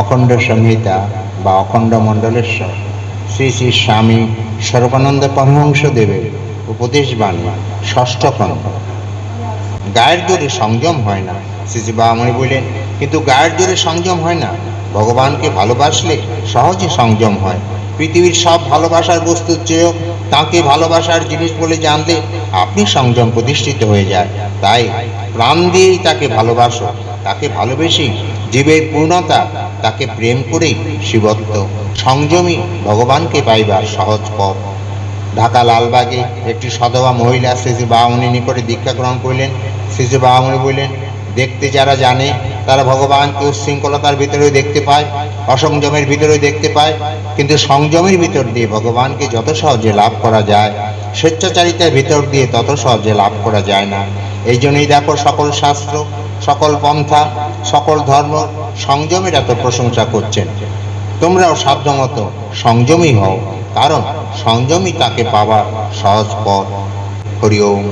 অখণ্ড সংহিতা বা অখণ্ড মণ্ডলেশ্বর শ্রী শ্রী স্বামী স্বরূপানন্দ পরমহংসদেবের উপদেশ বাণী ষষ্ঠ খণ্ড। গায়ের জোরে সংযম হয় না। শ্রী শ্রী বাবামণি বললেন, কিন্তু গায়ের জোরে সংযম হয় না। ভগবানকে ভালোবাসলে সহজে সংযম হয়। পৃথিবীর সব ভালোবাসার বস্তুর চেয়েও তাঁকে ভালোবাসার জিনিস বলে জানলে আপনি সংযম প্রতিষ্ঠিত হয়ে যায়। তাই প্রাণ দিয়েই তাকে ভালোবাসো। তাকে ভালোবেসেই জীবের পূর্ণতা, তাকে প্রেম করেই শিবত্ব। সংযমী ভগবানকে পাইবার সহজ পথ। ঢাকা লালবাগে একটি সধবা মহিলা শ্রী শ্রী বাবামণির নিকটে দীক্ষা গ্রহণ করলেন। শ্রী শ্রী বাবামণি বললেন, দেখতে যারা জানে তারা ভগবানকে উচ্ছৃঙ্খলতার ভিতরেও দেখতে পায়, অসংযমের ভিতরেও দেখতে পায়, কিন্তু সংযমের ভিতর দিয়ে ভগবানকে যত সহজে লাভ করা যায়, স্বেচ্ছাচারিতার ভিতর দিয়ে তত সহজে লাভ করা যায় না। এই জন্যই দেখো সকল শাস্ত্র, সকল পন্থা, সকল ধর্ম সংযমের এত প্রশংসা করছেন। তোমরাও সাধ্যমতো সংযমী হও, কারণ সংযমী তাকে পাবার সহজ পথ। হরি ওম।